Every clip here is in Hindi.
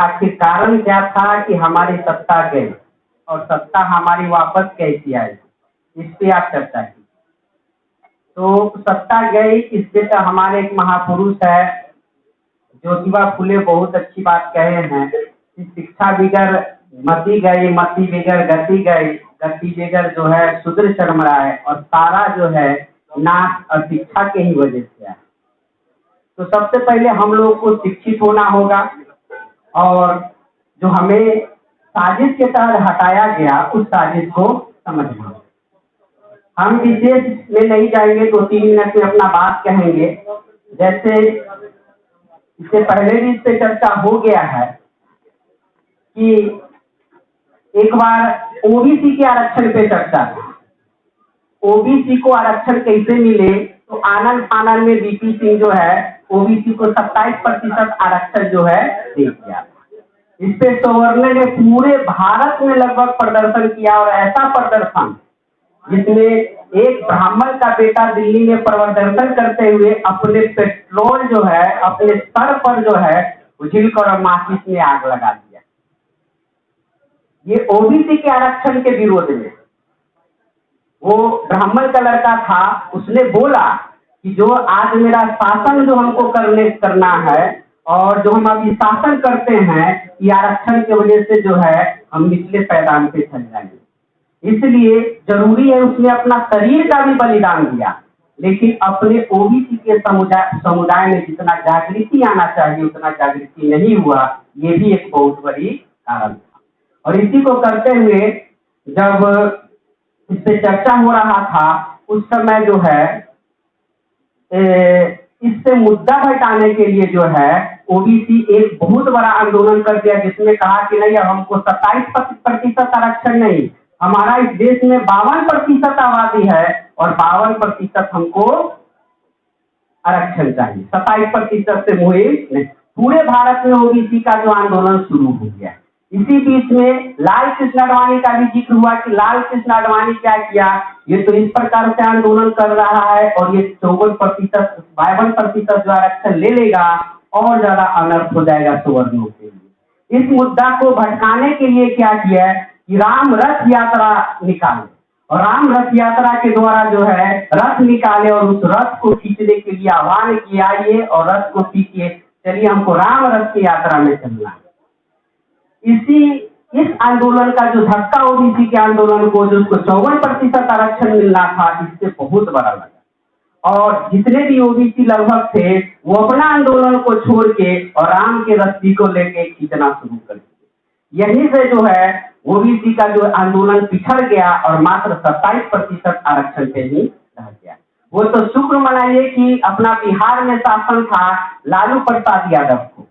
आखिर कारण क्या था कि हमारी सत्ता गई और सत्ता हमारी वापस कैसी आई, इस पे आप चर्चा की। तो सत्ता गई, इससे तो हमारे एक महापुरुष है ज्योतिबा फुले बहुत अच्छी बात कहे हैं कि शिक्षा बिगर मति गई, मति बिगर गति गई, गति बिगर जो है शूद्र चरमराए, और सारा जो है नाश और शिक्षा के ही वजह से है। तो सबसे पहले हम लोग को शिक्षित होना होगा और जो हमें साजिश के तहत हटाया गया उस साजिश को समझना। हम विशेष में नहीं जाएंगे, 2-3 मिनट में अपना बात कहेंगे। जैसे इससे पहले भी इस पे चर्चा हो गया है कि एक बार ओबीसी के आरक्षण पे चर्चा था। ओबीसी को आरक्षण कैसे मिले, तो आनंद फानन में बीपी सिंह जो है ओबीसी को 27% आरक्षण जो है दे दिया। इस पे सवर्णों ने पूरे भारत में लगभग प्रदर्शन किया, और ऐसा प्रदर्शन जिसमें एक ब्राह्मण का बेटा दिल्ली में प्रदर्शन करते हुए अपने पेट्रोल जो है अपने सर पर जो है उछलकर और माचिस में आग लगा दिया। ये ओबीसी के आरक्षण के विरोध में। वो ब्राह्मण का लड़का था, उसने बोला कि जो आज मेरा शासन जो हमको करना है और जो हम अभी शासन करते हैं, ये आरक्षण की वजह से जो है हम निचले पैदान पे चल जाएंगे। इसलिए जरूरी है उसने अपना शरीर का भी बलिदान दिया, लेकिन अपने ओबीसी के समुदाय में जितना जागृति आना चाहिए उतना जागृति नहीं हुआ। ये भी एक बहुत बड़ी कारण था। और इसी को करते हुए जब इस पे चर्चा हो रहा था उस समय जो है इससे मुद्दा हटाने के लिए जो है ओबीसी एक बहुत बड़ा आंदोलन कर दिया, जिसमें कहा कि नहीं, अब हमको 27% आरक्षण नहीं, हमारा इस देश में 52% आबादी है और 52% हमको आरक्षण चाहिए, 27% से मुहिम नहीं। पूरे भारत में ओबीसी का जो आंदोलन शुरू हो गया। इसी बीच में लाल कृष्ण आडवाणी का भी जिक्र हुआ कि लाल कृष्ण आडवाणी क्या किया, ये तो इस प्रकार से आंदोलन कर रहा है और ये 52% जो आरक्षण ले लेगा और ज्यादा अनर्थ हो जाएगा सवर्णों के लिए। इस मुद्दा को भटकाने के लिए क्या किया है कि राम रथ यात्रा निकाले, और राम रथ यात्रा के द्वारा जो है रथ निकाले और उस रथ को खींचने के लिए आह्वान किया ये, और रथ को खींचिए, चलिए हमको राम रथ की यात्रा में चलना है। इस आंदोलन का जो धक्का ओबीसी के आंदोलन को जो उसको 54% आरक्षण मिलना था, इससे बहुत बड़ा लगा। और जितने भी ओबीसी लगभग थे वो अपना आंदोलन को छोड़ के और राम के रस्सी को लेके खींचना शुरू कर दिए। यहीं से जो है ओबीसी का जो आंदोलन पिछड़ गया और मात्र 27% आरक्षण पे ही रह गया। वो तो शुक्र मनाइए कि अपना बिहार में शासन था लालू प्रसाद यादव को,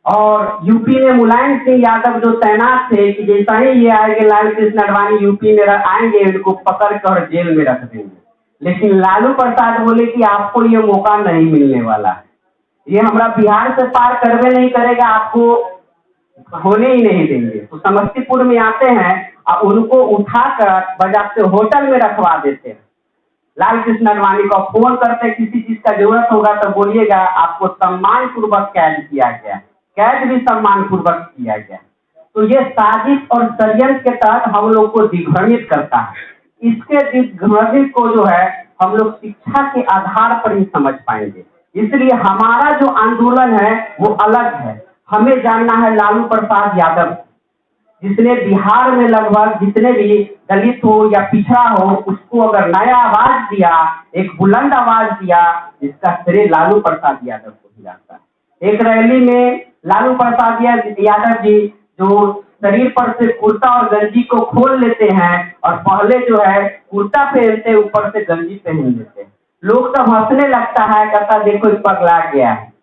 और यूपी में मुलायम सिंह यादव जो तैनात थे कि जैसा ही ये आएंगे लाल कृष्ण आडवाणी यूपी में आएंगे, इनको पकड़ कर जेल में रख देंगे। लेकिन लालू प्रसाद बोले कि आपको ये मौका नहीं मिलने वाला है, ये हमारा बिहार से पार करवे नहीं करेगा, आपको होने ही नहीं देंगे। तो समस्तीपुर में आते हैं और उनको उठाकर बजाते होटल में रखवा देते हैं। लाल कृष्ण आडवाणी को फोन करते, किसी चीज का जरूरत होगा तो बोलिएगा, आपको सम्मान पूर्वक कैद किया गया, कैद भी सम्मान पूर्वक किया गया। तो ये साजिश और षड्यंत्र के तहत हम लोग को दिग्भ्रमित करता है। इसके दिग्भ्रमित को जो है हम लोग शिक्षा के आधार पर ही समझ पाएंगे। इसलिए हमारा जो आंदोलन है वो अलग है। हमें जानना है लालू प्रसाद यादव, जिसने बिहार में लगभग जितने भी दलित हो या पिछड़ा हो उसको अगर नया आवाज दिया, एक बुलंद आवाज दिया, जिसका श्रेय लालू प्रसाद यादव को ही जाता है। एक रैली में लालू प्रसाद यादव जी जो शरीर पर से कुर्ता और गंजी को खोल लेते हैं और पहले जो है कुर्ता पहनते ऊपर से गंजी पहन लेते हैं। लोग सब हंसने लगता है, कहता देखो इस पगला गया है,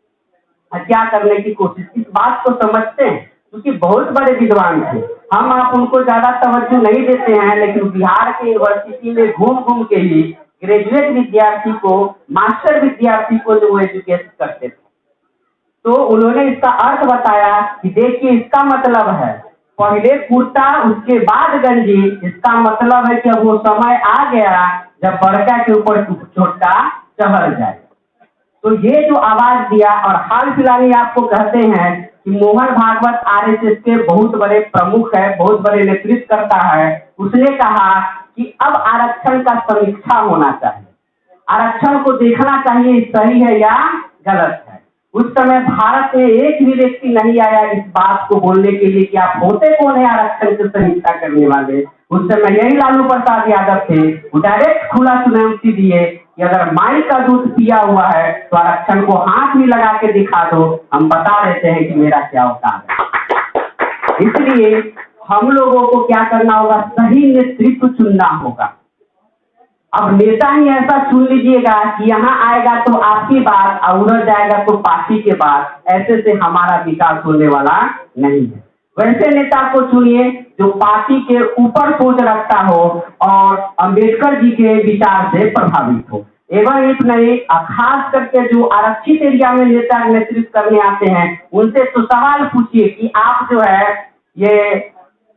क्या करने की कोशिश। इस बात को समझते हैं क्योंकि बहुत बड़े विद्वान थे। हम आप उनको ज्यादा तवज्जो नहीं देते हैं, लेकिन बिहार के यूनिवर्सिटी में घूम घूम के ही ग्रेजुएट विद्यार्थी को, मास्टर विद्यार्थी को जो एजुकेट करते थे, तो उन्होंने इसका अर्थ बताया कि देखिए इसका मतलब है पहले कुर्ता उसके बाद गंजी। इसका मतलब है कि अब वो समय आ गया जब बड़का के ऊपर छोटा चढ़ जाए। तो ये जो आवाज दिया, और हाल फिलहाल ही आपको कहते हैं कि मोहन भागवत आरएसएस के बहुत बड़े प्रमुख है, बहुत बड़े नेतृत्व करता है, उसने कहा कि अब आरक्षण का समीक्षा होना चाहिए, आरक्षण को देखना चाहिए सही है या गलत है। उस समय भारत में एक भी व्यक्ति नहीं आया इस बात को बोलने के लिए कि आप होते कौन है आरक्षण की समीक्षा करने वाले। उस समय यही लालू प्रसाद यादव थे, वो डायरेक्ट खुला चुनौती दिए कि अगर माई का दूध पिया हुआ है तो आरक्षण को हाथ भी लगा के दिखा दो, हम बता देते हैं कि मेरा क्या औकात है। इसलिए हम लोगों को क्या करना होगा, सही नेतृत्व चुनना होगा। अब नेता ही ऐसा चुन लीजिएगा कि यहाँ आएगा तो आपकी बात और उधर जाएगा तो पार्टी के बात, ऐसे से हमारा विकास होने वाला नहीं है। वैसे नेता को चुनिए जो पार्टी के ऊपर सोच रखता हो और अंबेडकर जी के विचार से प्रभावित हो। एवं एक नहीं, खास करके जो आरक्षित एरिया में नेता नेतृत्व करने आते हैं उनसे तो सवाल पूछिए कि आप जो है ये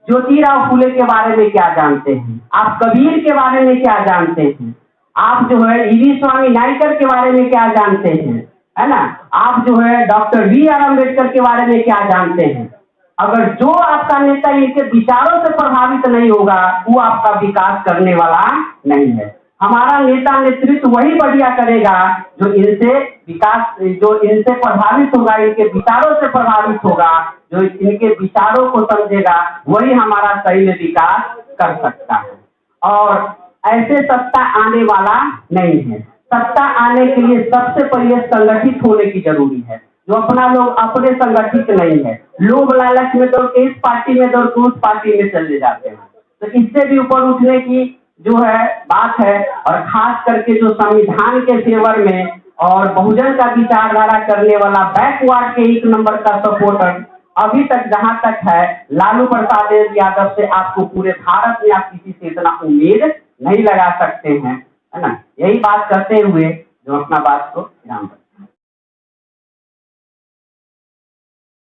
ज्योतिराव फुले के बारे में क्या जानते हैं, आप कबीर के बारे में क्या जानते हैं, आप जो है ईवी स्वामी नायकर के बारे में क्या जानते हैं, है ना, आप जो है डॉक्टर बी.आर. अम्बेडकर के बारे में क्या जानते हैं। अगर जो आपका नेता इनके विचारों से प्रभावित नहीं होगा वो आपका विकास करने वाला नहीं है। हमारा नेता नेतृत्व वही बढ़िया करेगा जो इनसे विकास, जो इनसे प्रभावित होगा, इनके विचारों से प्रभावित होगा, जो इनके विचारों को समझेगा, वही हमारा सही में विकास कर सकता है। और ऐसे सत्ता आने वाला नहीं है। सत्ता आने के लिए सबसे पहले संगठित होने की जरूरी है। जो अपना लोग अपने संगठित नहीं है, लोभ लालच में दौड़ के इस पार्टी में दौड़ के उस पार्टी में चले जाते हैं। तो इससे भी ऊपर उठने की जो है बात है, और खास करके जो संविधान के फेवर में और बहुजन का विचारधारा करने वाला बैकवर्ड के एक नंबर का सपोर्टर अभी तक जहां तक है लालू प्रसाद यादव से आपको पूरे भारत में आप किसी से इतना उम्मीद नहीं लगा सकते हैं, है ना। यही बात करते हुए जो अपना बात को विराम